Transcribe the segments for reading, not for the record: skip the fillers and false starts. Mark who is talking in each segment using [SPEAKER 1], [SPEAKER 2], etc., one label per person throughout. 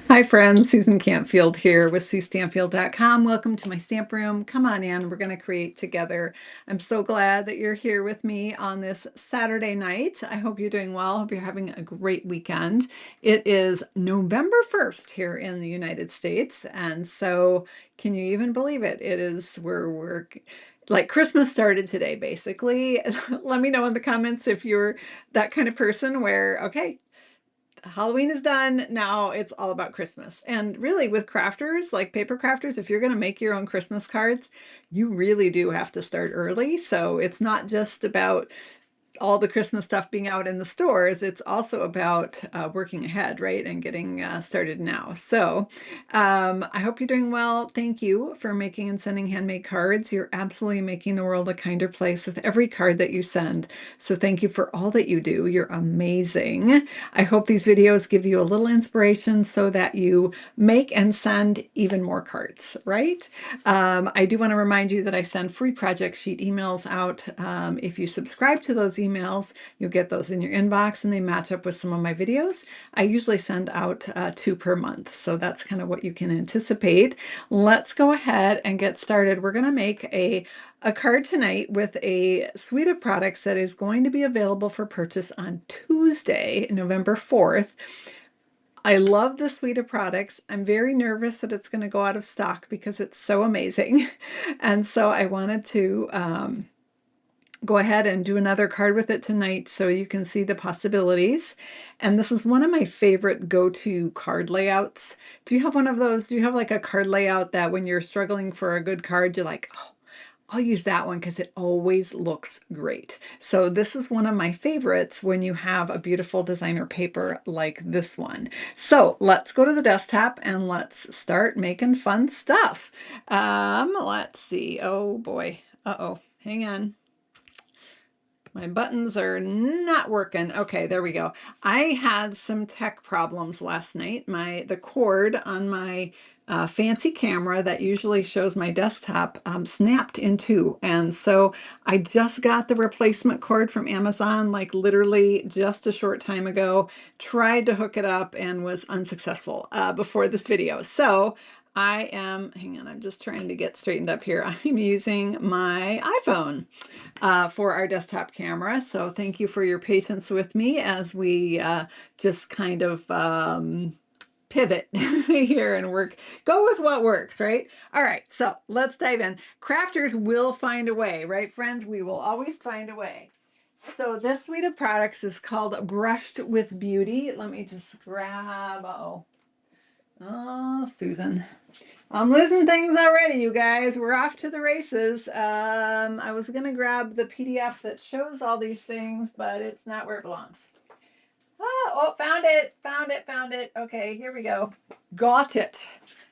[SPEAKER 1] Hi friends, Susan Campfield here with SueStampfield.com. Welcome to my stamp room. Come on in, we're going to create together. I'm so glad that you're here with me on this Saturday night. I hope you're doing well. I hope you're having a great weekend. It is November 1st here in the United States, and so can you even believe it? It is, we're like Christmas started today, basically. Let me know in the comments if you're that kind of person where, okay, Halloween is done. Now it's all about Christmas. And really with crafters, like paper crafters, if you're going to make your own Christmas cards, you really do have to start early. So it's not just about all the Christmas stuff being out in the stores, it's also about working ahead, right? And getting started now. So I hope you're doing well. Thank you for making and sending handmade cards. You're absolutely making the world a kinder place with every card that you send. So thank you for all that you do. You're amazing. I hope these videos give you a little inspiration so that you make and send even more cards, right? I do want to remind you that I send free project sheet emails out. If you subscribe to those emails, you'll get those in your inbox and they match up with some of my videos. I usually send out 2 per month, so that's kind of what you can anticipate. Let's go ahead and get started. We're going to make a card tonight with a suite of products that is going to be available for purchase on Tuesday, November 4th. I love this suite of products. I'm very nervous that it's going to go out of stock because it's so amazing. And so I wanted to go ahead and do another card with it tonight so you can see the possibilities. And this is one of my favorite go-to card layouts. Do you have one of those? Do you have like a card layout that when you're struggling for a good card, you're like, oh, I'll use that one because it always looks great. So this is one of my favorites when you have a beautiful designer paper like this one. So let's go to the desktop and let's start making fun stuff. Let's see. Oh boy. Uh-oh. Hang on. My buttons are not working. Okay, there we go. I had some tech problems last night. The cord on my fancy camera that usually shows my desktop snapped in two. And so I just got the replacement cord from Amazon, like literally just a short time ago, tried to hook it up and was unsuccessful before this video. So hang on, I'm just trying to get straightened up here. I'm using my iPhone for our desktop camera. So thank you for your patience with me as we just kind of pivot here and go with what works, right? All right, so let's dive in. Crafters will find a way, right, friends? We will always find a way. So this suite of products is called Brushed with Beauty. Let me just grab, oh, Susan. I'm losing things already, you guys. We're off to the races. I was going to grab the PDF that shows all these things, but it's not where it belongs. Oh, found it, found it, found it. Okay, here we go. Got it.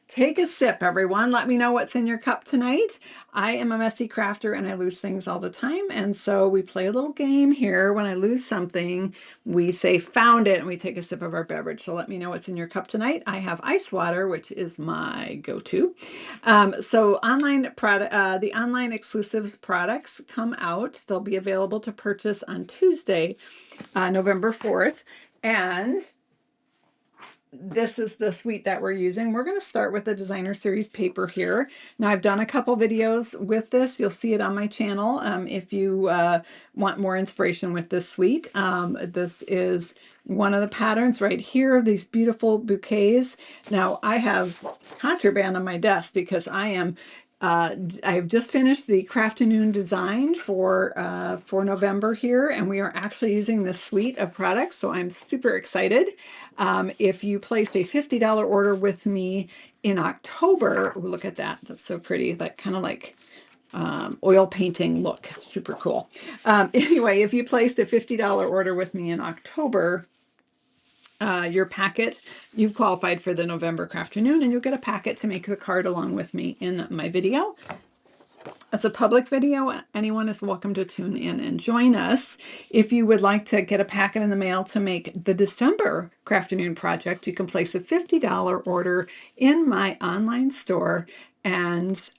[SPEAKER 1] Take a sip, everyone. Let me know what's in your cup tonight. I am a messy crafter and I lose things all the time. And so we play a little game here. When I lose something, we say found it and we take a sip of our beverage. So let me know what's in your cup tonight. I have ice water, which is my go-to. So the online exclusives products come out. They'll be available to purchase on Tuesday, November 4th. And this is the suite that we're using. We're going to start with the designer series paper here. Now I've done a couple videos with this. You'll see it on my channel if you want more inspiration with this suite. This is one of the patterns right here, these beautiful bouquets. Now I have contraband on my desk because I've just finished the Crafternoon design for November here, and we are actually using this suite of products, so I'm super excited. If you place a $50 order with me in October, ooh, look at that, that's so pretty, that kind of like oil painting look, super cool. Anyway, if you placed a $50 order with me in October, your packet, you've qualified for the November Crafternoon, and you'll get a packet to make the card along with me in my video. It's a public video. Anyone is welcome to tune in and join us. If you would like to get a packet in the mail to make the December Crafternoon project, you can place a $50 order in my online store, and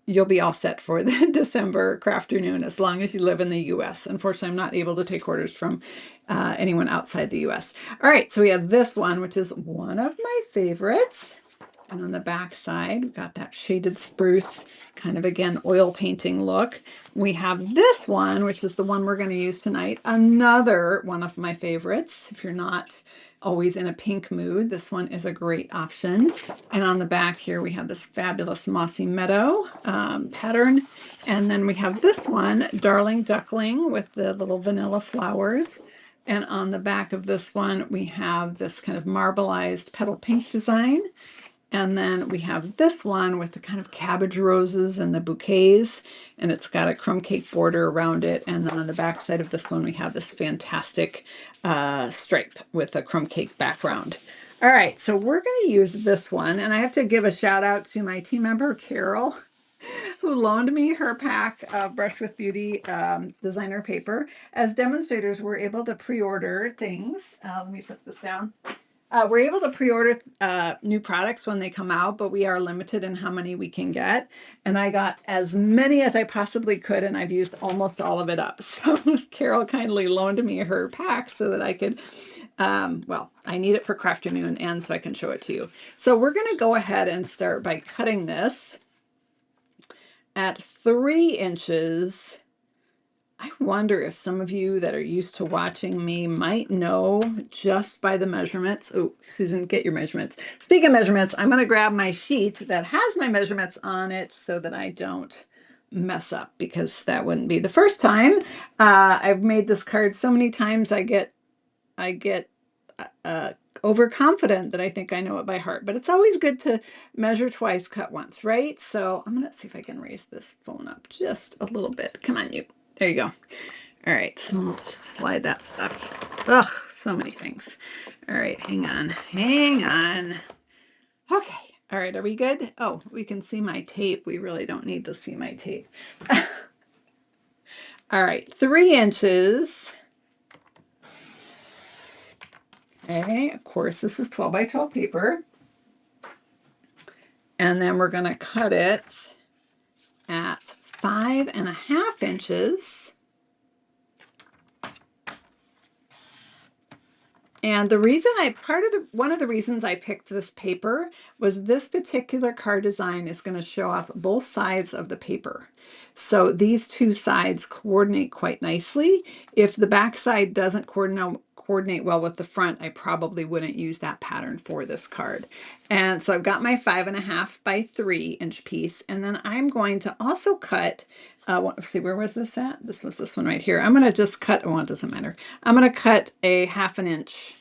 [SPEAKER 1] you'll be all set for the December Crafternoon as long as you live in the US. Unfortunately, I'm not able to take orders from anyone outside the US. All right, so we have this one, which is one of my favorites. And on the back side, we've got that shaded spruce, kind of again, oil painting look. We have this one, which is the one we're going to use tonight. Another one of my favorites. If you're not always in a pink mood, this one is a great option. And on the back here, we have this fabulous Mossy Meadow pattern. And then we have this one, Darling Duckling, with the little vanilla flowers. And on the back of this one, we have this kind of marbleized petal pink design. And then we have this one with the kind of cabbage roses and the bouquets, and it's got a crumb cake border around it. And then on the back side of this one, we have this fantastic stripe with a crumb cake background. All right, so we're going to use this one, and I have to give a shout out to my team member, Carol, who loaned me her pack of Brush with Beauty designer paper. As demonstrators, we're able to pre-order things. Let me set this down. We're able to pre-order new products when they come out, but we are limited in how many we can get. And I got as many as I possibly could, and I've used almost all of it up. So Carol kindly loaned me her pack so that I could, well, I need it for Crafternoon and so I can show it to you. So we're going to go ahead and start by cutting this at 3 inches. I wonder if some of you that are used to watching me might know just by the measurements. Oh, Susan, get your measurements. Speaking of measurements, I'm going to grab my sheet that has my measurements on it so that I don't mess up, because that wouldn't be the first time. I've made this card so many times I get overconfident that I think I know it by heart, but it's always good to measure twice, cut once, right? So I'm going to see if I can raise this phone up just a little bit. Come on, you. There you go. All right, so let's just slide that stuff. Ugh, so many things. All right, hang on, hang on. Okay, all right, are we good? Oh, we can see my tape. We really don't need to see my tape. All right, 3 inches. Okay, of course, this is 12 by 12 paper. And then we're going to cut it at 5.5 inches. And the reason one of the reasons I picked this paper was this particular card design is going to show off both sides of the paper. So these two sides coordinate quite nicely. If the back side doesn't coordinate well with the front, I probably wouldn't use that pattern for this card. And so I've got my 5.5 by 3 inch piece, and then I'm going to also cut, let's see, where was this at? This was this one right here. I'm going to just cut, oh, it doesn't matter. I'm going to cut a 1/2 inch,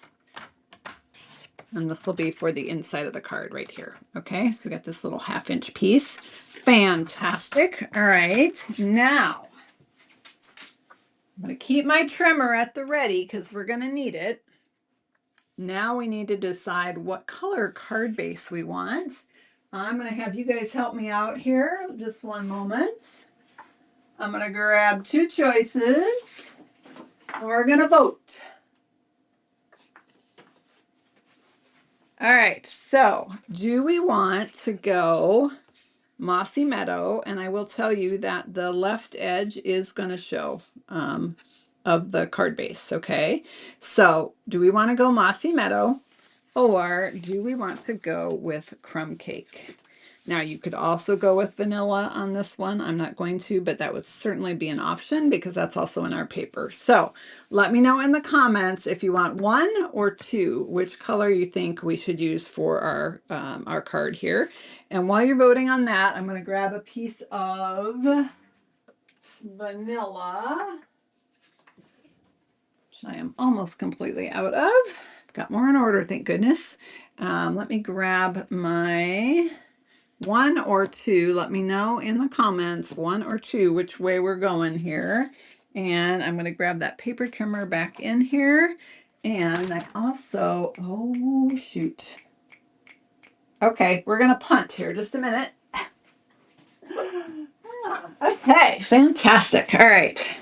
[SPEAKER 1] and this will be for the inside of the card right here. Okay, so we got this little 1/2 inch piece. Fantastic. All right, now I'm going to keep my trimmer at the ready because we're going to need it. Now we need to decide what color card base we want. I'm going to have you guys help me out here. Just one moment. I'm going to grab 2 choices and we're going to vote. All right, so do we want to go Mossy Meadow? And I will tell you that the left edge is going to show of the card base, okay? So do we want to go Mossy Meadow, or do we want to go with crumb cake? Now you could also go with vanilla on this one. I'm not going to, but that would certainly be an option because that's also in our paper. So let me know in the comments if you want 1 or 2, which color you think we should use for our card here. And while you're voting on that, I'm going to grab a piece of vanilla, which I am almost completely out of. Got more in order, thank goodness. Let me grab my 1 or 2. Let me know in the comments, 1 or 2, which way we're going here. And I'm going to grab that paper trimmer back in here. And I also, oh shoot. Okay, we're going to punt here just a minute. Okay, fantastic. All right.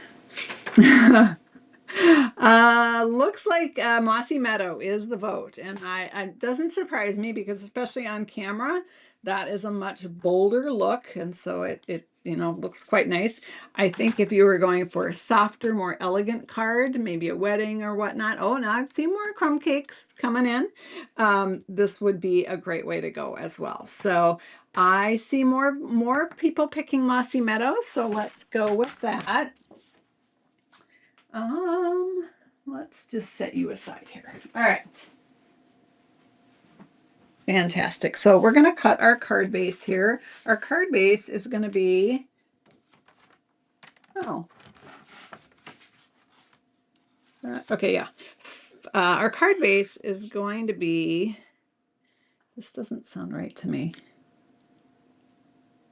[SPEAKER 1] Looks like Mossy Meadow is the vote, and it doesn't surprise me because especially on camera, that is a much bolder look, and so it looks quite nice. I think if you were going for a softer, more elegant card, maybe a wedding or whatnot. Oh, now I've seen more crumb cakes coming in. This would be a great way to go as well. So I see more people picking Mossy Meadow, so let's go with that. Let's just set you aside here. All right. Fantastic. So we're going to cut our card base here. Our card base is going to be, okay, yeah. Our card base is going to be, this doesn't sound right to me.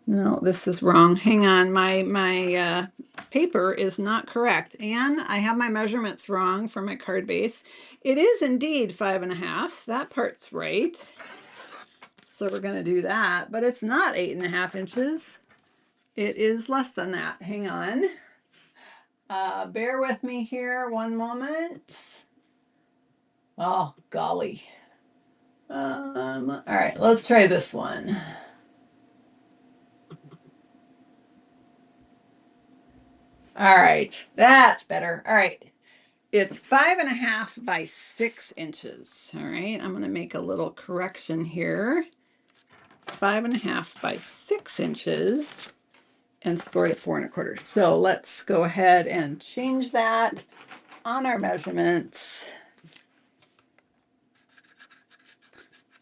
[SPEAKER 1] No, this is wrong. Hang on, my paper is not correct, and I have my measurements wrong for my card base. It is indeed 5.5. That part's right. So we're going to do that, but it's not 8.5 inches. It is less than that. Hang on. Bear with me here one moment. Oh, golly. All right, let's try this one. All right, that's better. All right. It's 5.5 by 6 inches. All right, I'm going to make a little correction here. 5.5 by 6 inches and scored at 4.25. So let's go ahead and change that on our measurements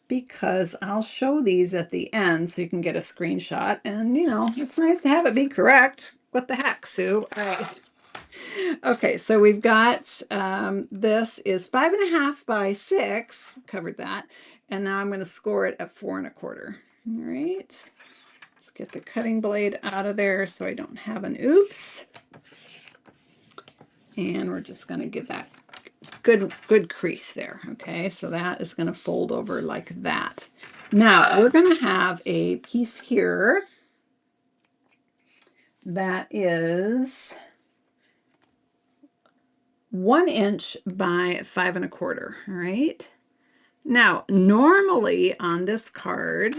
[SPEAKER 1] because I'll show these at the end so you can get a screenshot. And it's nice to have it be correct. What the heck, Sue? All right. Okay, so we've got this is 5.5 by 6, covered that, and now I'm going to score it at 4.25. All right, let's get the cutting blade out of there so I don't have an oops. And we're just going to give that good crease there. Okay, so that is going to fold over like that. Now we're going to have a piece here that is 1 inch by 5.25. All right. Now, normally on this card,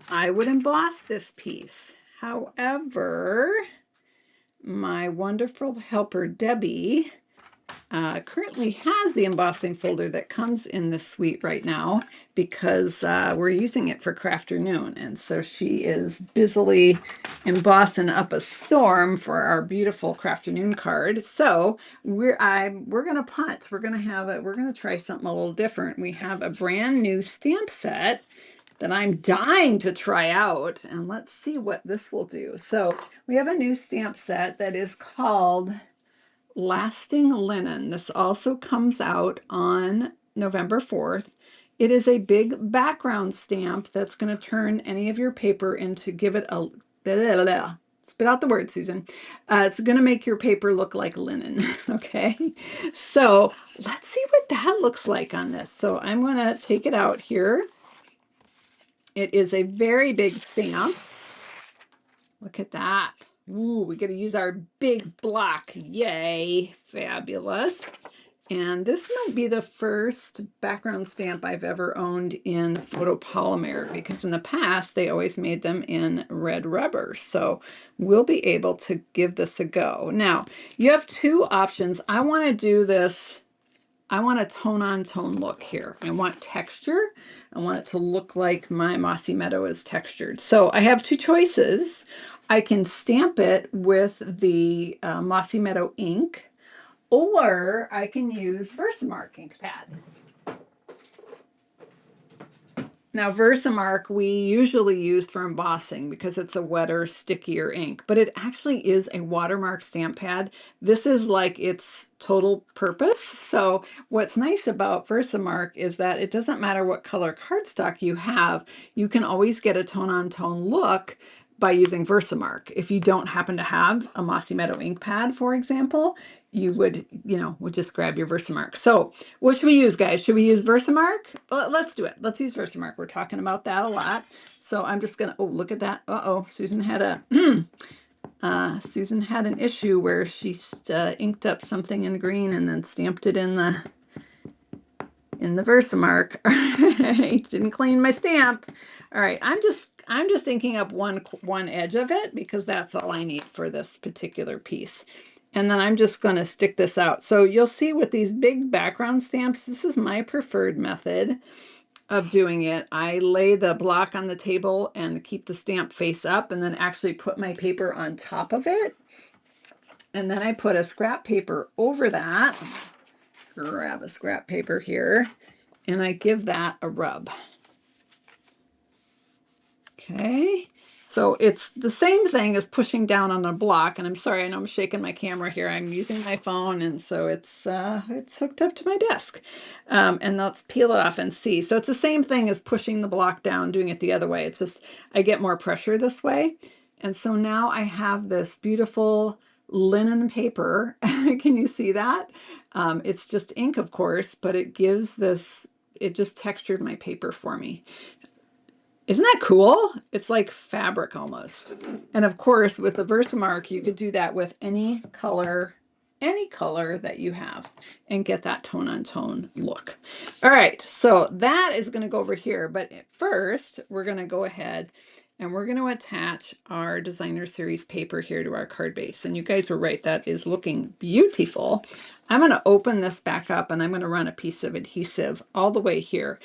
[SPEAKER 1] I would emboss this piece. However, my wonderful helper, Debbie, currently has the embossing folder that comes in this suite right now because we're using it for Crafternoon. And so she is busily embossing up a storm for our beautiful Crafternoon card. So we're gonna punt. We're gonna try something a little different. We have a brand new stamp set that I'm dying to try out, and let's see what this will do. So we have a new stamp set that is called Lasting Linen. This also comes out on November 4th. It is a big background stamp that's going to turn any of your paper into, give it a, spit out the word, Susan. It's going to make your paper look like linen, okay? So let's see what that looks like on this. So I'm going to take it out here. It is a very big stamp. Look at that. Ooh, we get to use our big block. Yay, fabulous. And this might be the first background stamp I've ever owned in photopolymer because in the past they always made them in red rubber. So we'll be able to give this a go. Now, you have two options. I want to do this. I want a tone-on-tone look here. I want texture. I want it to look like my Mossy Meadow is textured. So I have two choices. I can stamp it with the Mossy Meadow ink, or I can use Versamark ink pad. Now, Versamark we usually use for embossing because it's a wetter, stickier ink, but it actually is a watermark stamp pad. This is like its total purpose. So what's nice about Versamark is that it doesn't matter what color cardstock you have, you can always get a tone-on-tone look by using Versamark. If you don't happen to have a Mossy Meadow ink pad, for example, you would just grab your Versamark. So what should we use, guys? Should we use Versamark? Well, let's do it. Let's use Versamark. We're talking about that a lot. So I'm just going to, oh, look at that. Uh-oh, Susan had a Susan had an issue where she inked up something in green and then stamped it in the Versamark. Didn't clean my stamp. All right, I'm just inking up one edge of it because that's all I need for this particular piece. And then I'm just going to stick this out. So you'll see with these big background stamps, this is my preferred method of doing it. I lay the block on the table and keep the stamp face up and then actually put my paper on top of it. And then I put a scrap paper over that. Grab a scrap paper here and I give that a rub. Okay, so it's the same thing as pushing down on a block. And I'm sorry, I know I'm shaking my camera here. I'm using my phone, and so it's hooked up to my desk. And let's peel it off and see. So it's the same thing as pushing the block down, doing it the other way. It's just I get more pressure this way. And so now I have this beautiful linen paper. Can you see that? It's just ink, of course, but it gives this, it just textured my paper for me. Isn't that cool? It's like fabric almost. And of course, with the Versamark, you could do that with any color that you have and get that tone on tone look. All right, so that is going to go over here. But first, we're going to go ahead and we're going to attach our designer series paper here to our card base. And you guys were right, that is looking beautiful. I'm going to open this back up and I'm going to run a piece of adhesive all the way here.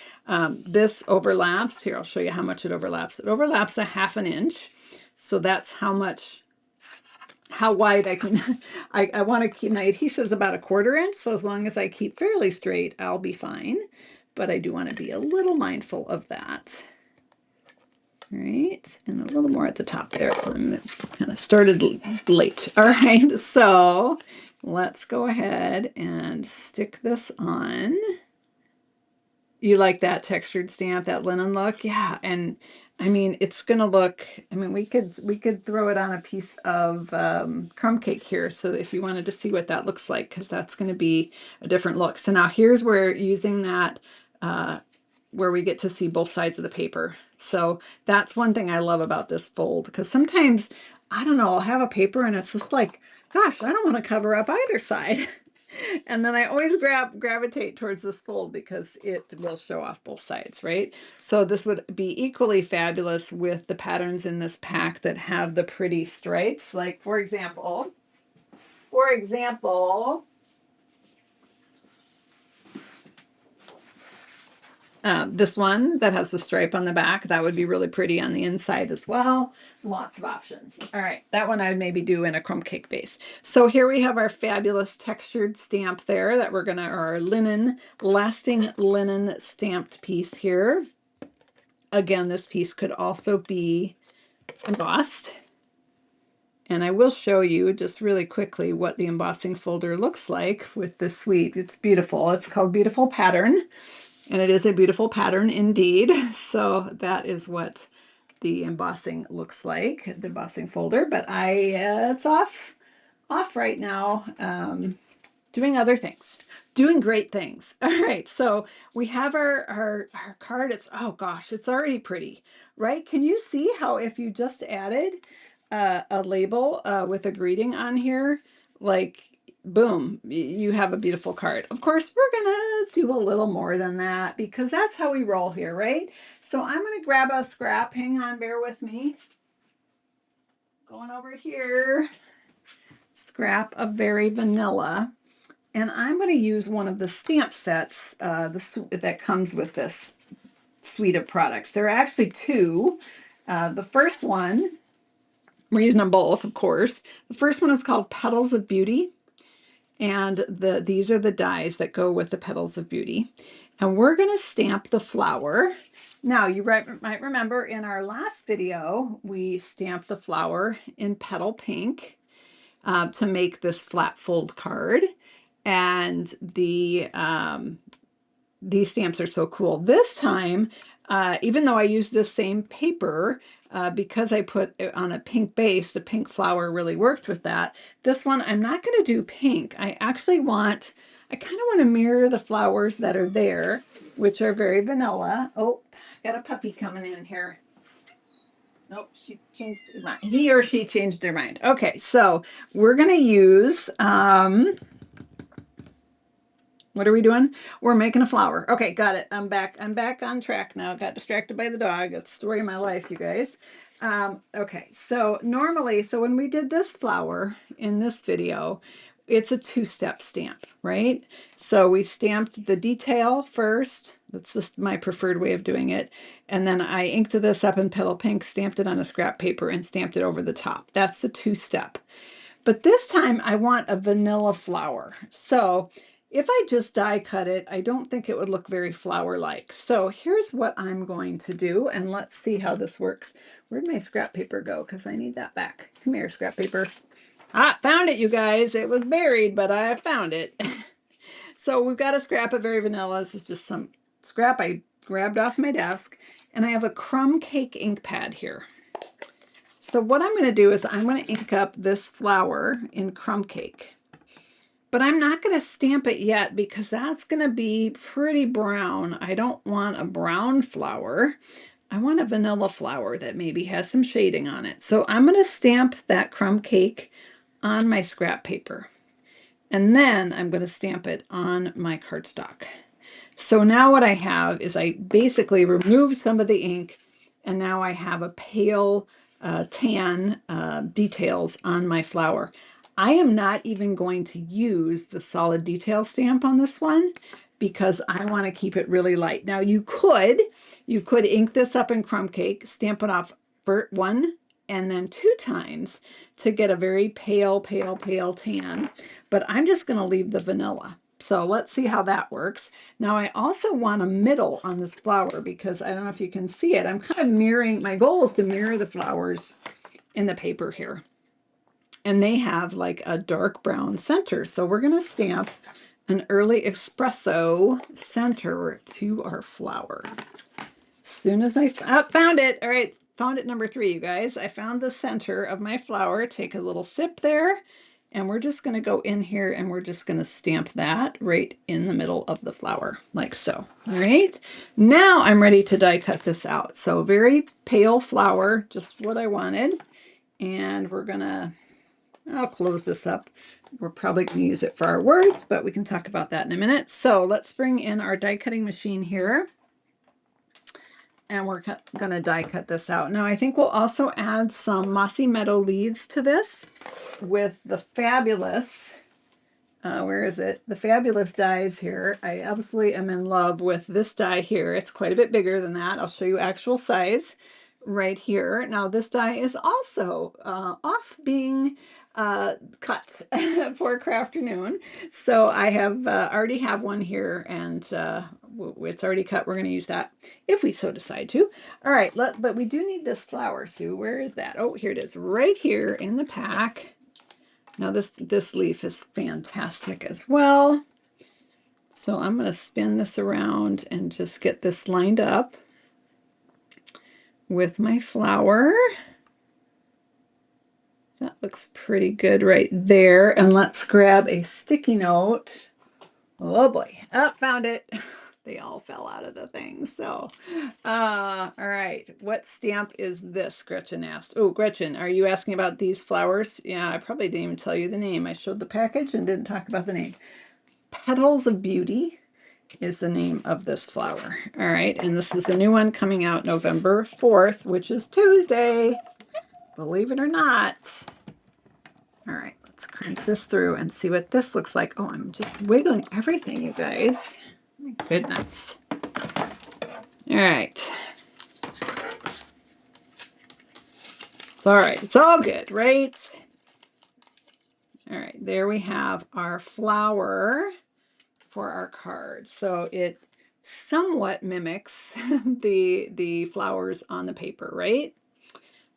[SPEAKER 1] This overlaps. Here, I'll show you how much it overlaps. It overlaps a 1/2 inch. So that's how wide I can, I want to keep my adhesives about a 1/4 inch. So as long as I keep fairly straight, I'll be fine. But I do want to be a little mindful of that. All right, and a little more at the top there. I'm kind of started late. All right, so let's go ahead and stick this on. You like that textured stamp, that linen look? Yeah, and I mean, it's gonna look, I mean, we could throw it on a piece of crumb cake here, so if you wanted to see what that looks like, because that's gonna be a different look. So now here's where using that, where we get to see both sides of the paper. So that's one thing I love about this fold, because sometimes, I don't know, I'll have a paper and it's just like, gosh, I don't want to cover up either side. And then I always gravitate towards this fold because it will show off both sides, right? So this would be equally fabulous with the patterns in this pack that have the pretty stripes. Like for example, this one that has the stripe on the back, that would be really pretty on the inside as well. Lots of options. All right, that one I'd maybe do in a crumb cake base. So here we have our fabulous textured stamp there that we're gonna, our linen, lasting linen stamped piece here. Again, this piece could also be embossed. And I will show you just really quickly what the embossing folder looks like with this suite. It's beautiful. It's called Beautiful Pattern. And it is a beautiful pattern indeed. So that is what the embossing looks like, the embossing folder. But it's off right now, doing other things, doing great things. All right, so we have our card. It's, oh gosh, it's already pretty, right? Can you see how if you just added a label with a greeting on here, like boom, you have a beautiful card. Of course, we're gonna do a little more than that because that's how we roll here, right? So I'm gonna grab a scrap. Hang on, bear with me. Going over here. Scrap of Very Vanilla. And I'm going to use one of the stamp sets that comes with this suite of products. There are actually two. The first one, we're using them both, of course. The first one is called Petals of Beauty. And these are the dies that go with the Petals of Beauty. And we're going to stamp the flower. Now, you might remember in our last video, we stamped the flower in Petal Pink to make this flat fold card. And these stamps are so cool. This time, even though I used this same paper, because I put it on a pink base, the pink flower really worked with that. This one, I'm not going to do pink. I kind of want to mirror the flowers that are there, which are very vanilla. Oh, got a puppy coming in here. Nope, she changed her mind. He or she changed their mind. Okay, so we're gonna use what are we doing? We're making a flower. Okay, got it. I'm back. I'm back on track now. Got distracted by the dog. That's the story of my life, you guys. Okay, so normally, so when we did this flower in this video, it's a two-step stamp, right? So we stamped the detail first. That's just my preferred way of doing it. And then I inked this up in petal pink, stamped it on a scrap paper, and stamped it over the top. That's the two-step. But this time I want a vanilla flower. So if I just die cut it, I don't think it would look very flower-like. So here's what I'm going to do, and let's see how this works. Where'd my scrap paper go? Because I need that back. Come here, scrap paper. Ah, found it, you guys. It was buried, but I found it. So we've got a scrap of Very Vanilla. This is just some scrap I grabbed off my desk. And I have a crumb cake ink pad here. So what I'm going to do is I'm going to ink up this flower in crumb cake. But I'm not going to stamp it yet because that's going to be pretty brown. I don't want a brown flower. I want a vanilla flower that maybe has some shading on it. So I'm going to stamp that crumb cake on my scrap paper. And then I'm going to stamp it on my cardstock. So now what I have is I basically removed some of the ink, and now I have a pale tan details on my flower. I am not even going to use the solid detail stamp on this one because I want to keep it really light. Now you could ink this up in crumb cake, stamp it off for one and then two times to get a very pale, pale, pale tan. But I'm just going to leave the vanilla. So let's see how that works. Now I also want a middle on this flower because I don't know if you can see it. I'm kind of mirroring, my goal is to mirror the flowers in the paper here. And they have like a dark brown center. So we're going to stamp an early espresso center to our flower. As soon as I found it, all right, found it number 3, you guys. I found the center of my flower. Take a little sip there. And we're just going to go in here and we're just going to stamp that right in the middle of the flower, like so. All right. Now I'm ready to die cut this out. So very pale flower, just what I wanted. And we're going to, I'll close this up. We're probably going to use it for our words, but we can talk about that in a minute. So let's bring in our die cutting machine here. And we're going to die cut this out. Now I think we'll also add some Mossy Meadow leaves to this with the fabulous, where is it? The fabulous dies here. I absolutely am in love with this die here. It's quite a bit bigger than that. I'll show you actual size right here. Now this die is also off being cut for Crafternoon. So I have already have one here, and it's already cut. We're going to use that if we so decide to. All right, but we do need this flower, Sue. Where is that? Oh, here it is, right here in the pack. Now this leaf is fantastic as well. So I'm going to spin this around and just get this lined up with my flower. That looks pretty good right there. And let's grab a sticky note. Oh boy. Oh, found it. They all fell out of the thing. So, all right. What stamp is this? Gretchen asked. Oh, Gretchen, are you asking about these flowers? Yeah, I probably didn't even tell you the name. I showed the package and didn't talk about the name. Petals of Beauty is the name of this flower. All right. And this is a new one coming out November 4th, which is Tuesday. Believe it or not. All right, let's crank this through and see what this looks like. Oh, I'm just wiggling everything, you guys. My goodness. All right. It's all right. It's all good, right? All right, there we have our flower for our card. So it somewhat mimics the flowers on the paper, right?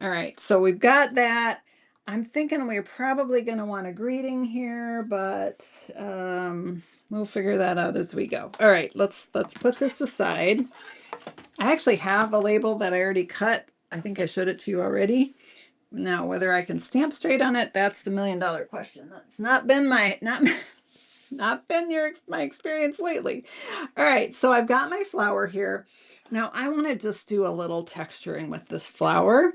[SPEAKER 1] All right, so we've got that. I'm thinking we're probably going to want a greeting here, but we'll figure that out as we go. All right, let's put this aside. I actually have a label that I already cut. I think I showed it to you already. Now, whether I can stamp straight on it, that's the million-dollar question. That's not been my my experience lately. All right, so I've got my flower here. Now I want to just do a little texturing with this flower.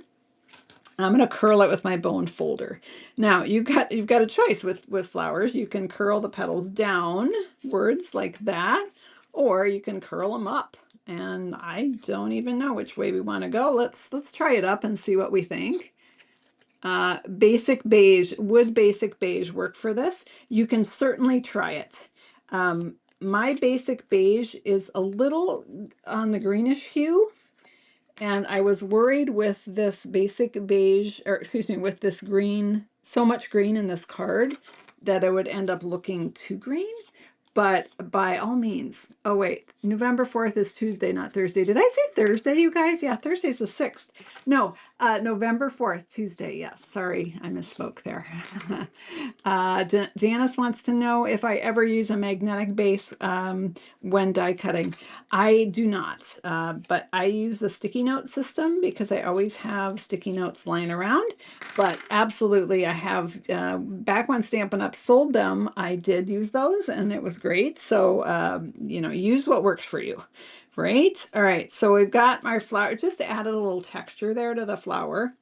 [SPEAKER 1] I'm going to curl it with my bone folder. Now you've got a choice with flowers. You can curl the petals downwards like that, or you can curl them up. And I don't even know which way we want to go. Let's try it up and see what we think. Basic beige, would basic beige work for this? You can certainly try it. My basic beige is a little on the greenish hue. And I was worried with this basic beige, or excuse me, with this green, so much green in this card that it would end up looking too green. But by all means, oh wait, November 4th is Tuesday, not Thursday. Did I say Thursday, you guys? Yeah, Thursday's the 6th. No, November 4th, Tuesday. Yes, sorry, I misspoke there. Janice wants to know if I ever use a magnetic base when die cutting. I do not, but I use the sticky note system because I always have sticky notes lying around. But absolutely, I have, back when Stampin' Up! Sold them, I did use those and it was great. So, you know, use what works for you, right? All right, so we've got our flower, just added a little texture there to the flower.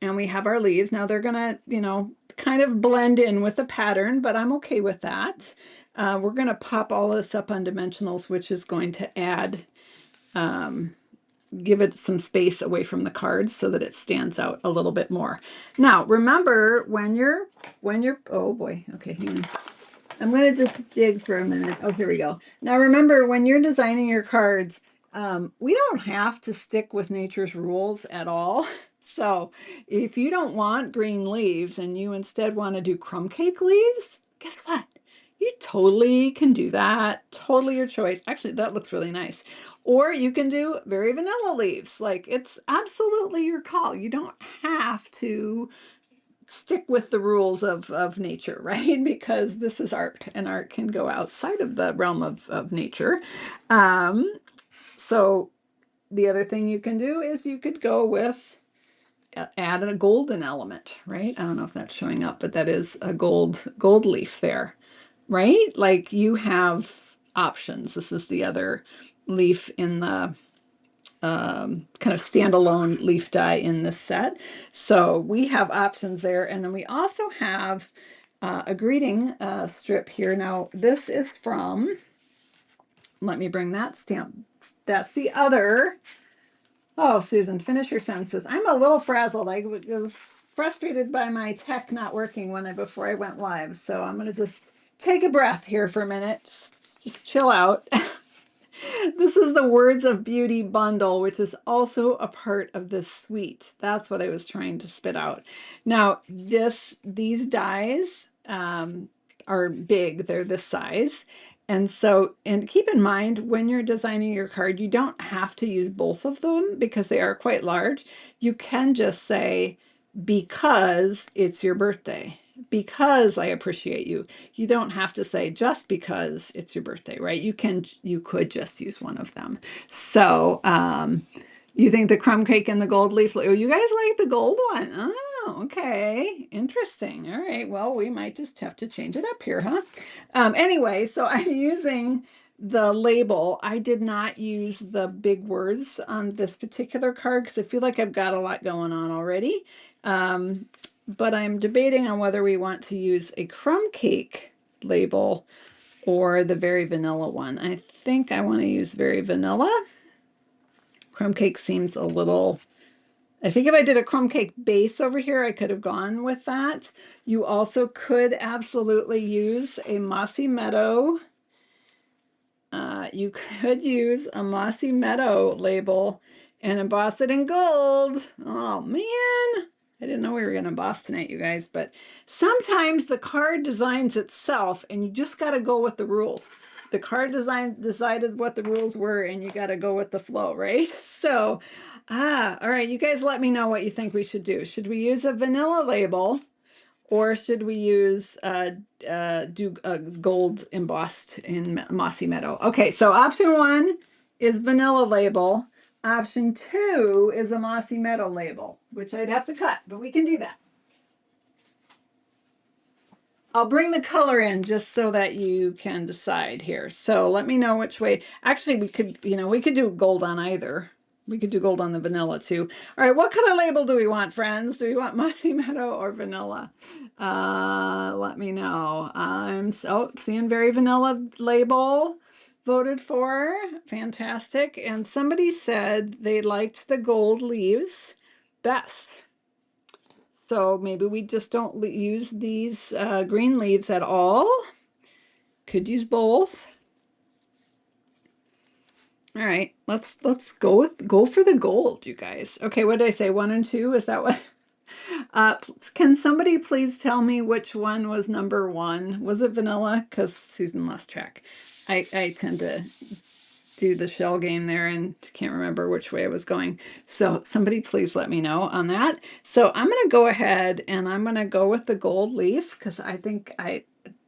[SPEAKER 1] And we have our leaves. Now they're gonna, you know, kind of blend in with the pattern, but I'm okay with that. We're gonna pop all this up on dimensionals, which is going to add, give it some space away from the cards so that it stands out a little bit more. Now, remember oh boy, okay, hang on. I'm going to just dig for a minute. Oh, here we go. Now, remember, when you're designing your cards, we don't have to stick with nature's rules at all. So if you don't want green leaves and you instead want to do crumb cake leaves, guess what? You totally can do that. Totally your choice. Actually, that looks really nice. Or you can do very vanilla leaves. Like, it's absolutely your call. You don't have to stick with the rules of nature, right? Because this is art, and art can go outside of the realm of nature. So the other thing you can do is you could go with, add a golden element, right? I don't know if that's showing up, but that is a gold leaf there, right? Like, you have options. This is the other leaf in the kind of standalone leaf die in this set. So we have options there. And then we also have a greeting strip here. Now, this is from, let me bring that stamp. That's the other. Oh, Susan, finish your sentences. I'm a little frazzled. I was frustrated by my tech not working before I went live. So I'm going to just take a breath here for a minute. Just chill out. This is the Words of Beauty bundle, which is also a part of this suite. That's what I was trying to spit out. Now, these dies are big. They're this size. And so, and keep in mind, when you're designing your card, you don't have to use both of them because they are quite large. You can just say, because it's your birthday, because I appreciate you. You don't have to say just because it's your birthday, right? You could just use one of them. So, you think the crumb cake and the gold leaf, oh, you guys like the gold one? Oh, okay. Interesting. All right. Well, we might just have to change it up here, huh? Anyway, so I'm using the label. I did not use the big words on this particular card because I feel like I've got a lot going on already. But I'm debating on whether we want to use a crumb cake label or the very vanilla one. I think I want to use very vanilla. Crumb cake seems a little, I think if I did a crumb cake base over here, I could have gone with that. You also could absolutely use a Mossy Meadow. You could use a Mossy Meadow label and emboss it in gold. Oh man, I didn't know we were going to emboss tonight, you guys, but sometimes the card designs itself and you just got to go with the rules. The card design decided what the rules were and you got to go with the flow, right? So, all right, you guys let me know what you think we should do. Should we use a vanilla label or should we use do gold embossed in Mossy Meadow? Okay, so option 1 is vanilla label. Option 2 is a Mossy Meadow label, which I'd have to cut, but we can do that. I'll bring the color in just so that you can decide here. So let me know which way. Actually, we could do gold on either. We could do gold on the vanilla too. All right, what color label do we want, friends? Do we want Mossy Meadow or vanilla? Let me know. I'm seeing very vanilla label voted for. Fantastic. And somebody said they liked the gold leaves best. So maybe we just don't use these green leaves at all. Could use both. All right, let's go for the gold, you guys. Okay, what did I say? 1 and 2? Is that what? Can somebody please tell me which one was number 1? Was it vanilla? Because Susan lost track. I tend to do the shell game there and can't remember which way I was going. So somebody please let me know on that. So I'm going to go ahead and I'm going to go with the gold leaf because I think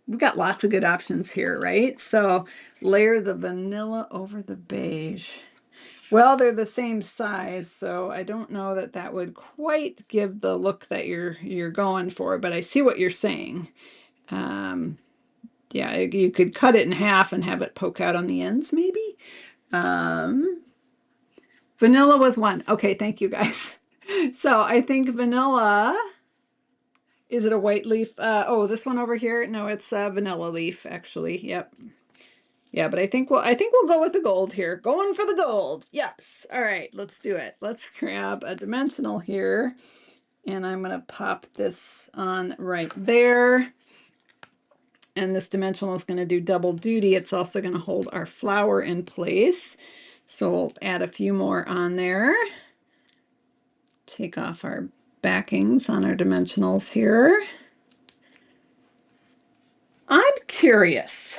[SPEAKER 1] we've got lots of good options here, right? So layer the vanilla over the beige. Well, they're the same size, so I don't know that that would quite give the look that you're going for, but I see what you're saying. Yeah, you could cut it in half and have it poke out on the ends, maybe. Vanilla was 1. Okay, thank you guys. So I think vanilla, is it a white leaf? Oh, this one over here? No, it's a vanilla leaf, actually. Yep. Yeah, but I think we'll go with the gold here. Going for the gold. Yes. All right, let's do it. Let's grab a dimensional here, and I'm going to pop this on right there. And this dimensional is going to do double duty. It's also going to hold our flower in place. So we'll add a few more on there. Take off our backings on our dimensionals here. I'm curious,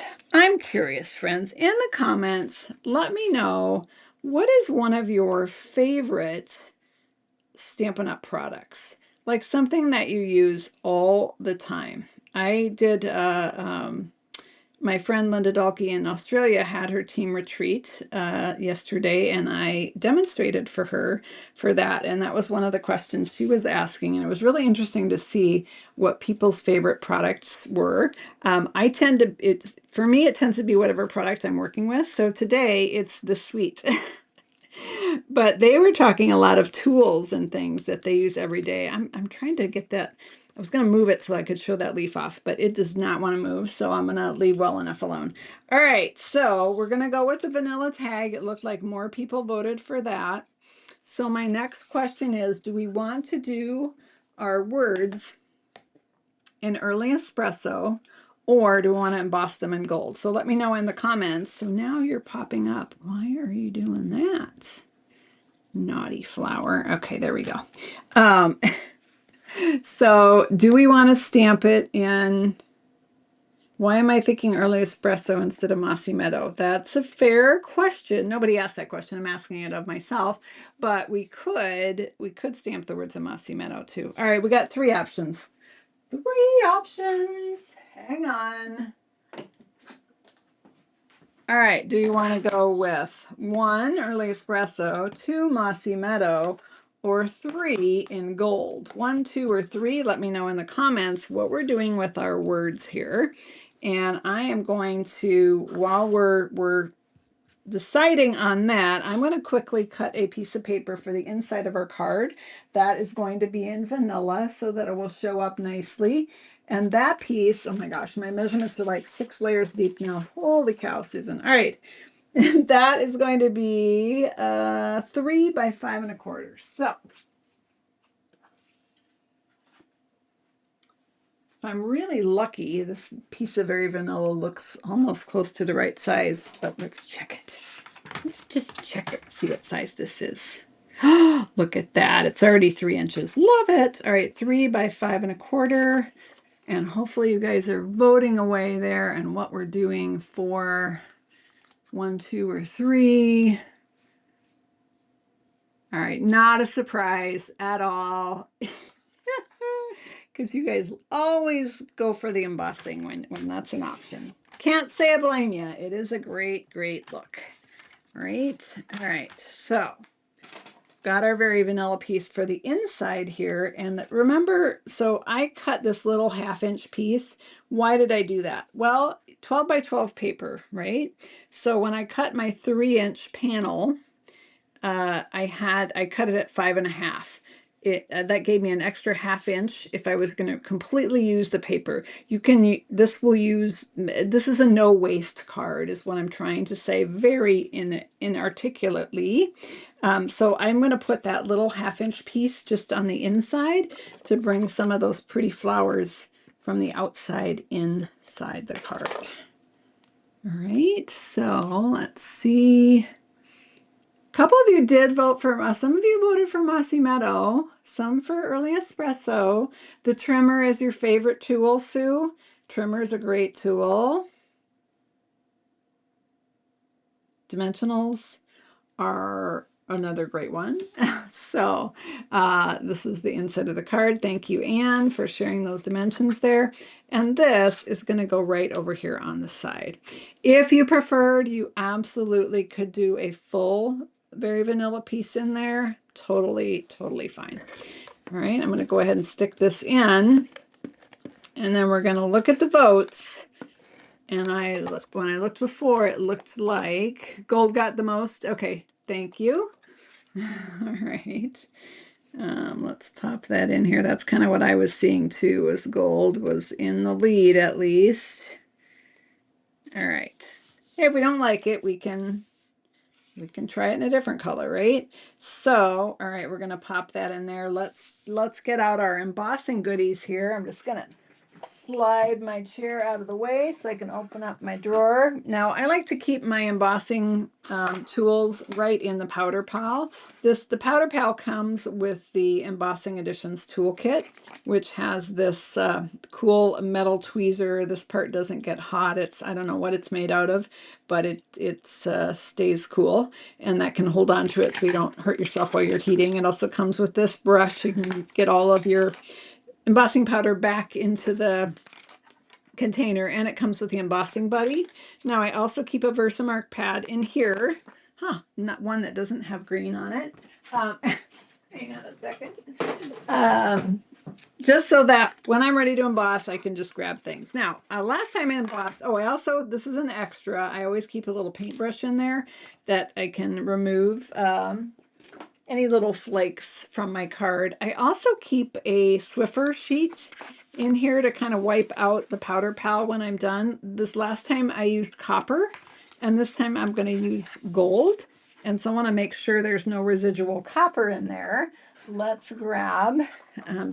[SPEAKER 1] friends. In the comments, let me know, what is one of your favorite Stampin' Up! Products? Like something that you use all the time. I did my friend Linda Dalkey in Australia had her team retreat yesterday, and I demonstrated for her for that. And that was one of the questions she was asking. And it was really interesting to see what people's favorite products were. For me, it tends to be whatever product I'm working with. So today it's the sweet. But they were talking a lot of tools and things that they use every day. I'm trying to get that. I was going to move it so I could show that leaf off, but it does not want to move, so I'm going to leave well enough alone. All right, so we're going to go with the vanilla tag. It looked like more people voted for that. So my next question is, do we want to do our words in early espresso, or do we want to emboss them in gold? So let me know in the comments. So now you're popping up. Why are you doing that? Naughty flower. Okay, there we go. So do we want to stamp it in, why am I thinking early espresso instead of Mossy Meadow? That's a fair question. Nobody asked that question. I'm asking it of myself, but we could stamp the words of Mossy Meadow too. All right, we got 3 options. 3 options. Hang on. All right, do you want to go with 1 early espresso, 2 Mossy Meadow, or 3 in gold? 1, 2, or 3? Let me know in the comments what we're doing with our words here. And I am going to, while we're deciding on that, I'm going to quickly cut a piece of paper for the inside of our card. That is going to be in vanilla so that it will show up nicely. And that piece, oh my gosh, my measurements are like 6 layers deep now. Holy cow, Susan. All right. That is going to be 3 by 5 1/4. So if I'm really lucky, this piece of very vanilla looks almost close to the right size, but let's check it. Let's just check it, see what size this is. Look at that. It's already 3 inches. Love it. All right, 3 by 5 1/4. And hopefully you guys are voting away there and what we're doing for 1, 2, or 3. All right, not a surprise at all. Because you guys always go for the embossing when that's an option. Can't say I blame you. It is a great, great look. All right, so got our very vanilla piece for the inside here. And remember, so I cut this little 1/2 inch piece. Why did I do that? Well, 12 by 12 paper, right? So when I cut my 3 inch panel, I cut it at 5.5. That gave me an extra 1/2 inch if I was going to completely use the paper. This is a no waste card is what I'm trying to say very inarticulately. So I'm going to put that little 1/2 inch piece just on the inside to bring some of those pretty flowers from the outside inside the card. All right, so let's see. A couple of you did vote for, some of you voted for Mossy Meadow, some for Early Espresso. The trimmer is your favorite tool, Sue. Trimmer is a great tool. Dimensionals are another great one. So this is the inside of the card. Thank you, Anne, for sharing those dimensions there. And this is going to go right over here on the side. If you preferred, you absolutely could do a full Very Vanilla piece in there. Totally, totally fine. All right, I'm going to go ahead and stick this in. And then we're going to look at the votes. And when I looked before, it looked like gold got the most. Okay, thank you. All right. Let's pop that in here. That's kind of what I was seeing too, was gold was in the lead at least. All right. Hey, if we don't like it, we can try it in a different color, right? So, all right, we're gonna pop that in there. Let's get out our embossing goodies here. I'm just gonna slide my chair out of the way so I can open up my drawer. Now, I like to keep my embossing tools right in the powder pile. The powder pile comes with the Embossing Editions toolkit, which has this cool metal tweezer. This part doesn't get hot. I don't know what it's made out of, but it stays cool, and that can hold on to it so you don't hurt yourself while you're heating. It also comes with this brush. You can get all of your embossing powder back into the container, and it comes with the embossing buddy. Now I also keep a Versamark pad in here. Not one that doesn't have green on it. Hang on a second. Just so that when I'm ready to emboss, I can just grab things. Now, last time I embossed, this is an extra. I always keep a little paintbrush in there that I can remove any little flakes from my card. I also keep a Swiffer sheet in here to kind of wipe out the powder pal when I'm done. This last time I used copper, and this time I'm going to use gold. And so I want to make sure there's no residual copper in there. Let's grab,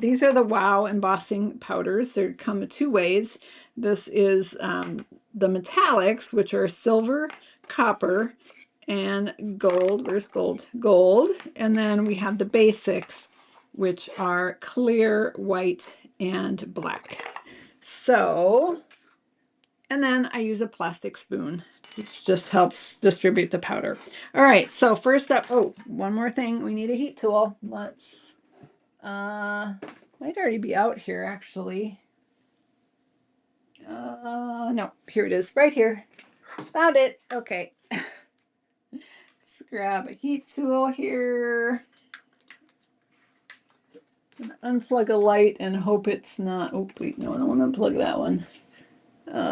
[SPEAKER 1] these are the Wow embossing powders. They come 2 ways. This is the metallics, which are silver, copper, and gold. Where's gold? Gold. And then we have the basics, which are clear, white, and black. So, and then I use a plastic spoon, which just helps distribute the powder. All right, so first up, one more thing. We need a heat tool. Let's, might already be out here actually. No, here it is, right here. Found it. Okay. Let's grab a heat tool here. Unplug a light and hope it's not. Oh, wait, no, I don't want to unplug that one.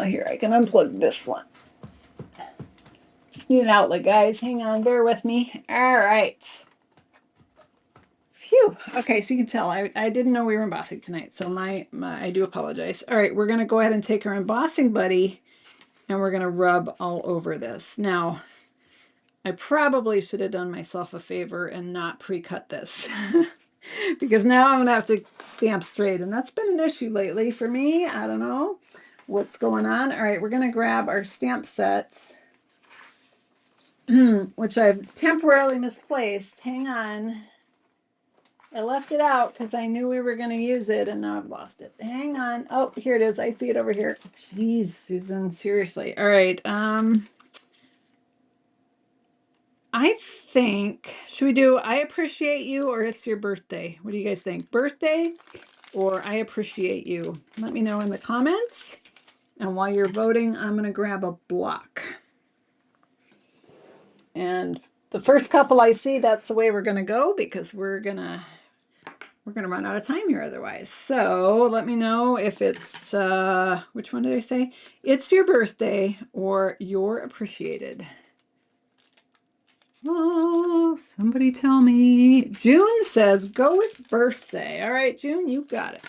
[SPEAKER 1] Here, I can unplug this one. Just need an outlet, guys. Hang on, bear with me. All right. Phew. Okay, so you can tell I didn't know we were embossing tonight, so I do apologize. All right, we're going to go ahead and take our embossing buddy, and we're going to rub all over this. Now, I probably should have done myself a favor and not pre-cut this. Because now I'm gonna have to stamp straight, and that's been an issue lately for me. I don't know what's going on. All right, we're gonna grab our stamp sets, which I've temporarily misplaced. Hang on. I left it out because I knew we were gonna use it, and now I've lost it. Hang on. Oh, here it is. I see it over here. Jeez, Susan, seriously. All right. I think, should we do I appreciate you or it's your birthday? What do you guys think? Birthday or I appreciate you? Let me know in the comments. And while you're voting, I'm going to grab a block. And the first couple I see, that's the way we're going to go, because we're going to run out of time here otherwise. So let me know if it's, which one did I say? It's your birthday or you're appreciated. Oh, somebody tell me. June says go with birthday. All right, June, you got it.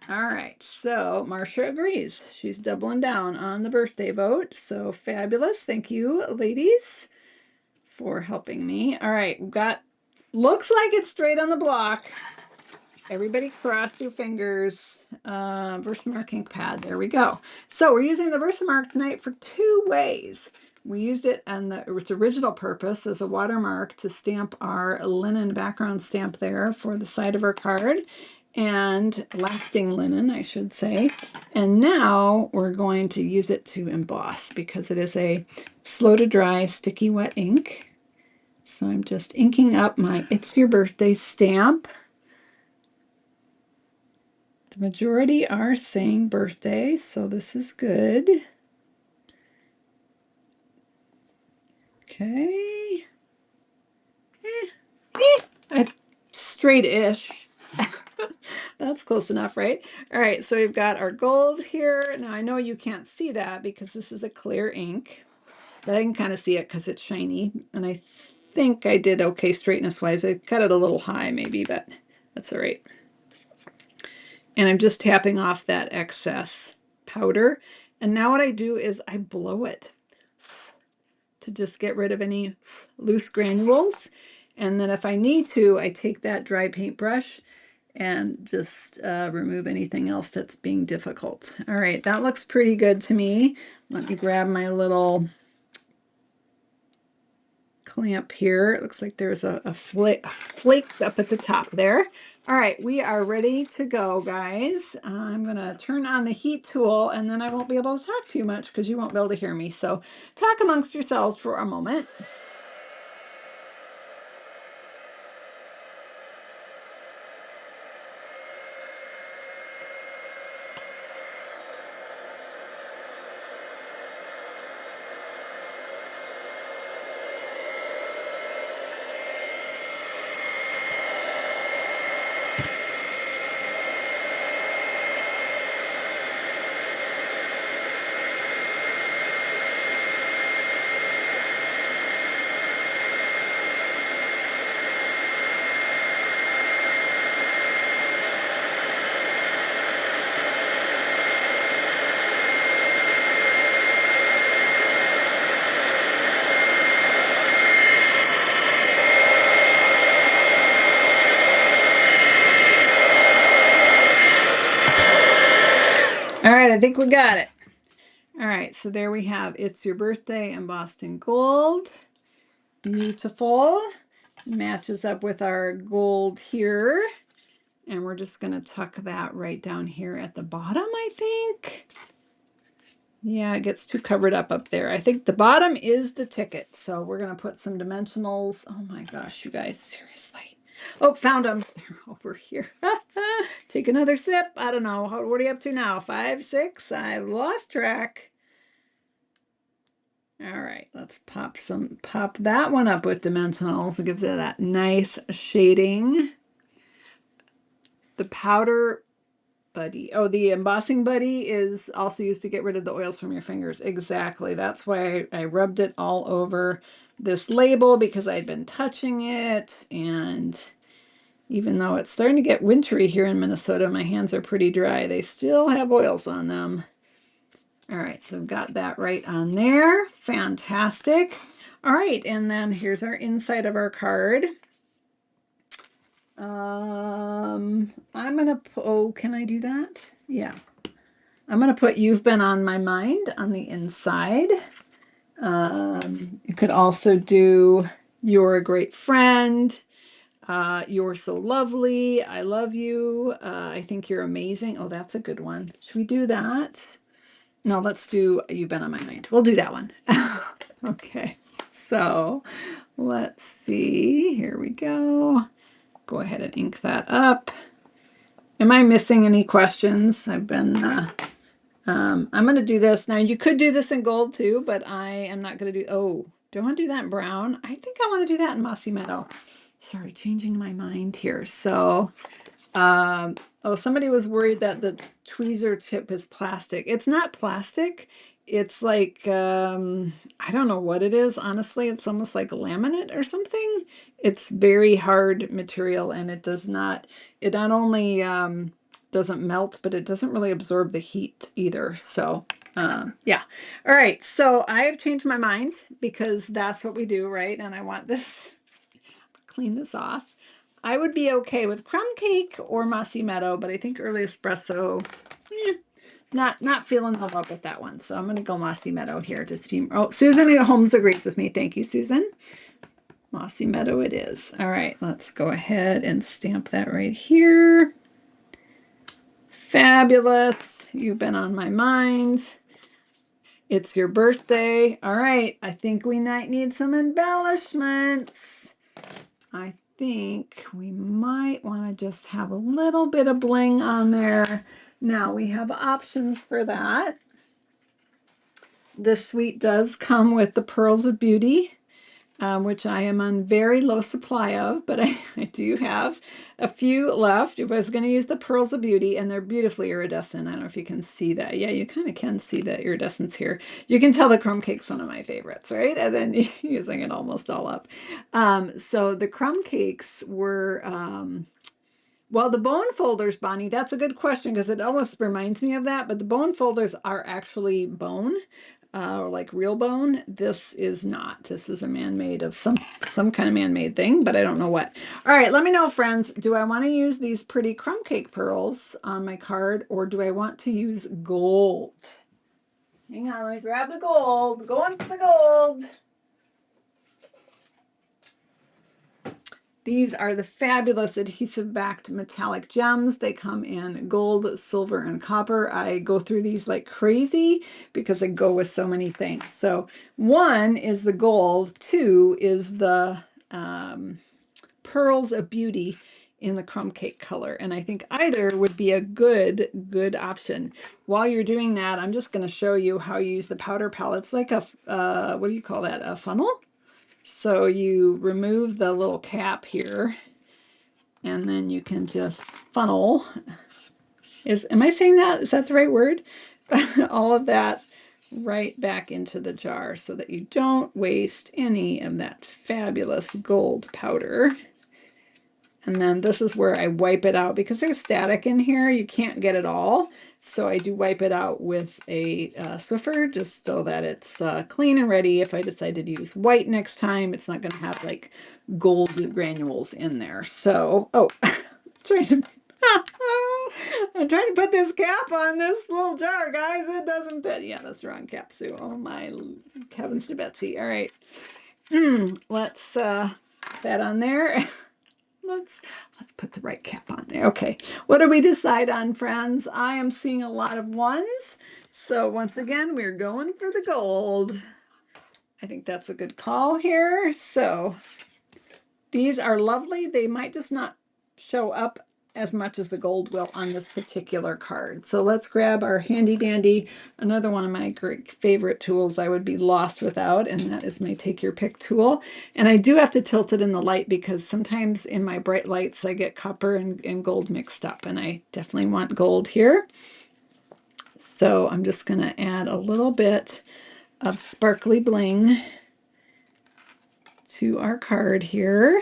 [SPEAKER 1] All right, so Marcia agrees. She's doubling down on the birthday vote. So fabulous. Thank you, ladies, for helping me. All right, we've got, looks like it's straight on the block. Everybody cross your fingers. Versamark ink pad. There we go. So we're using the Versamark tonight for two ways. We used it on its original purpose as a watermark to stamp our linen background stamp there for the side of our card, and lasting linen, I should say. And now we're going to use it to emboss because it is a slow to dry, sticky wet ink. So I'm just inking up my It's Your Birthday stamp. The majority are saying birthday, so this is good. Okay. Straight-ish. That's close enough, right? All right, so we've got our gold here. Now I know you can't see that because this is a clear ink, but I can kind of see it because it's shiny. And I think I did okay straightness-wise. I cut it a little high maybe, but that's all right. And I'm just tapping off that excess powder. And now what I do is I blow it to just get rid of any loose granules. And then if I need to, I take that dry paintbrush and just remove anything else that's being difficult. All right, that looks pretty good to me. Let me grab my little clamp here. It looks like there's a flake up at the top there. All right, we are ready to go, guys. I'm gonna turn on the heat tool and then I won't be able to talk too much because you won't be able to hear me. So talk amongst yourselves for a moment. All right, I think we got it. All right, so there we have It's Your Birthday embossed in gold. Beautiful. Matches up with our gold here. And we're just going to tuck that right down here at the bottom, I think. Yeah, it gets too covered up there. I think the bottom is the ticket. So we're going to put some dimensionals. Oh my gosh, you guys, seriously. Oh, found them. They're over here. Take another sip. I don't know. What are you up to now? 5, 6? I've lost track. All right, let's pop that one up with dimensionals. It gives it that nice shading. The powder buddy. Oh, the embossing buddy is also used to get rid of the oils from your fingers. Exactly. That's why I rubbed it all over this label because I'd been touching it. And even though it's starting to get wintry here in Minnesota, my hands are pretty dry. They still have oils on them. All right, so I've got that right on there. Fantastic. All right, and then here's our inside of our card. I'm gonna oh, can I do that? Yeah. I'm gonna put You've Been on My Mind on the inside. You could also do You're a Great Friend. You're so lovely. I love you. I think you're amazing. Oh, that's a good one. Should we do that? No, let's do You've Been on My Mind. We'll do that one. Okay, so let's see. Here we go. Go ahead and ink that up. Am I missing any questions? I'm going to do this. Now, you could do this in gold too, but I am not going to do, oh, do I want to do that in brown? I think I want to do that in Mossy Meadow. Sorry, changing my mind here. So, oh, somebody was worried that the tweezer tip is plastic. It's not plastic. It's like, I don't know what it is, honestly. It's almost like laminate or something. It's very hard material and it not only doesn't melt, but it doesn't really absorb the heat either. So, yeah. All right. So I have changed my mind because that's what we do, right? And I want this, clean this off. I would be okay with crumb cake or mossy meadow, but I think early espresso, eh, not feeling the love with that one. So I'm going to go Mossy Meadow here. Just oh, Susan Holmes agrees with me. Thank you, Susan. Mossy Meadow it is. All right, let's go ahead and stamp that right here. Fabulous. You've been on my mind. It's your birthday. All right, I think we might need some embellishments. I think we might want to just have a little bit of bling on there. Now we have options for that. This suite does come with the Pearls of Beauty, which I am on very low supply of, but I do have a few left. If I was going to use the Pearls of Beauty, and they're beautifully iridescent. I don't know if you can see that. Yeah, you kind of can see the iridescence here. You can tell the crumb cake's one of my favorites, right? And then using it almost all up. So the crumb cakes were... well, the bone folders, Bonnie, that's a good question because it almost reminds me of that, but the bone folders are actually bone, or like real bone. This is not. This is a man-made of some kind of man-made thing, but I don't know what. All right, let me know, friends. Do I want to use these pretty crumb cake pearls on my card, or do I want to use gold? Hang on, let me grab the gold. Going for the gold. These are the fabulous adhesive-backed metallic gems. They come in gold, silver, and copper. I go through these like crazy because they go with so many things. So one is the gold, two is the Pearls of Beauty in the crumb cake color. And I think either would be a good option. While you're doing that, I'm just going to show you how you use the powder palette. It's like a, what do you call that, a funnel? So you remove the little cap here, and then you can just funnel. Am I saying that? Is that the right word? All of that right back into the jar so that you don't waste any of that fabulous gold powder. And then this is where I wipe it out because there's static in here. You can't get it all. So I do wipe it out with a Swiffer just so that it's clean and ready. If I decide to use white next time, it's not going to have like gold granules in there. So, oh, trying to, I'm trying to put this cap on this little jar, guys. It doesn't fit. Yeah, that's the wrong cap, Sue. Oh my heavens to Betsy. All right. Let's put that on there. Let's put the right cap on there. Okay, what do we decide on, friends? I am seeing a lot of ones. So once again, we're going for the gold. I think that's a good call here. So these are lovely. They might just not show up as much as the gold will on this particular card. So let's grab our handy dandy, another one of my great favorite tools I would be lost without, and that is my take your pick tool. And I do have to tilt it in the light because sometimes in my bright lights I get copper and gold mixed up, and I definitely want gold here. So I'm just going to add a little bit of sparkly bling to our card here.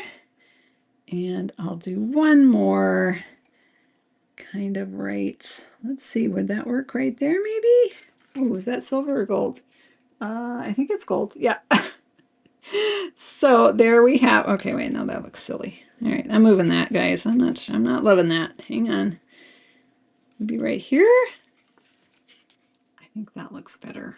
[SPEAKER 1] And I'll do one more kind of right. Let's see, would that work right there maybe? Oh, is that silver or gold? I think it's gold. Yeah. So there we have. Okay, wait, no, that looks silly. All right, I'm moving that, guys. I'm not loving that. Hang on. It'll be right here. I think that looks better.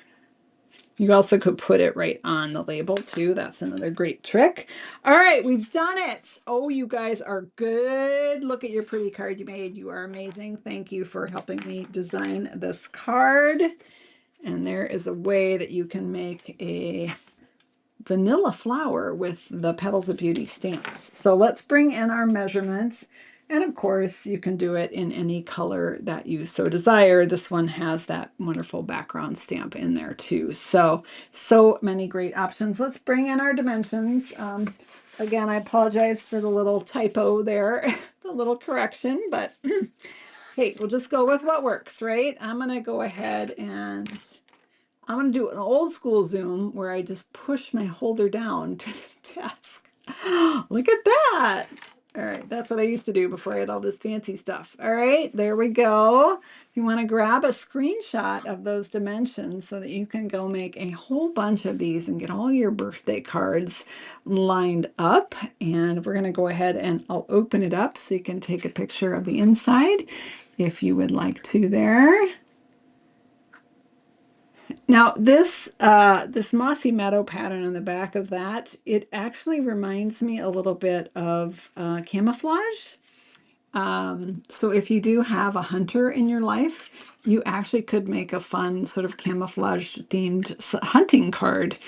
[SPEAKER 1] You also could put it right on the label too. That's another great trick. All right, we've done it. Oh, you guys are good. Look at your pretty card you made. You are amazing. Thank you for helping me design this card. And there is a way that you can make a vanilla flower with the Petals of Beauty stamps. So let's bring in our measurements. And of course, you can do it in any color that you so desire. This one has that wonderful background stamp in there too. So many great options. Let's bring in our dimensions. Again, I apologize for the little typo there, the little correction, but hey, we'll just go with what works, right? I'm going to go ahead and I'm going to do an old school zoom where I just push my holder down to the desk. Look at that. All right, that's what I used to do before I had all this fancy stuff. All right, there we go. You want to grab a screenshot of those dimensions so that you can go make a whole bunch of these and get all your birthday cards lined up. And we're going to go ahead and I'll open it up so you can take a picture of the inside if you would like to there. Now this mossy meadow pattern on the back of that, it actually reminds me a little bit of camouflage. So if you do have a hunter in your life, you actually could make a fun sort of camouflage themed hunting card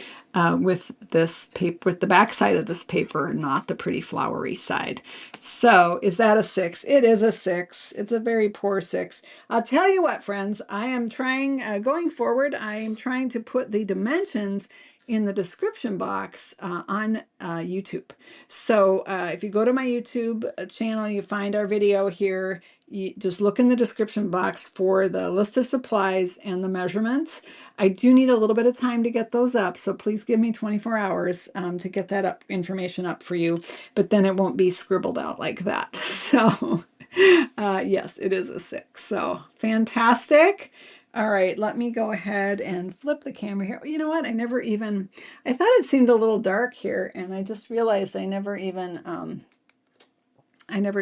[SPEAKER 1] with this paper, with the back side of this paper, not the pretty flowery side. So is that a 6? It is a 6. It's a very poor 6. I'll tell you what, friends, I am trying, going forward, I am trying to put the dimensions in the description box on YouTube. So if you go to my YouTube channel, you find our video here. You just look in the description box for the list of supplies and the measurements. I do need a little bit of time to get those up, so please give me 24 hours to get that information up for you, but then it won't be scribbled out like that. So yes, it is a 6. So fantastic. All right, let me go ahead and flip the camera here. You know what? I thought it seemed a little dark here, and I just realized I never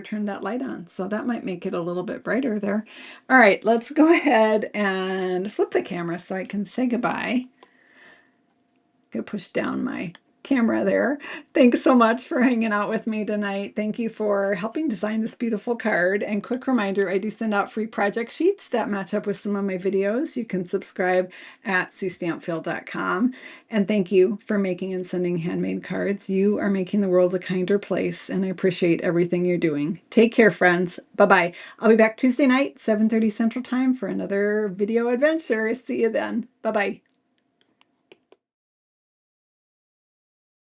[SPEAKER 1] turned that light on. So that might make it a little bit brighter there. All right, let's go ahead and flip the camera so I can say goodbye. Gonna push down my camera there. Thanks so much for hanging out with me tonight. Thank you for helping design this beautiful card. And quick reminder, I do send out free project sheets that match up with some of my videos. You can subscribe at cstampfield.com. And thank you for making and sending handmade cards. You are making the world a kinder place, and I appreciate everything you're doing. Take care, friends. Bye-bye. I'll be back Tuesday night, 7:30 Central Time for another video adventure. See you then. Bye-bye.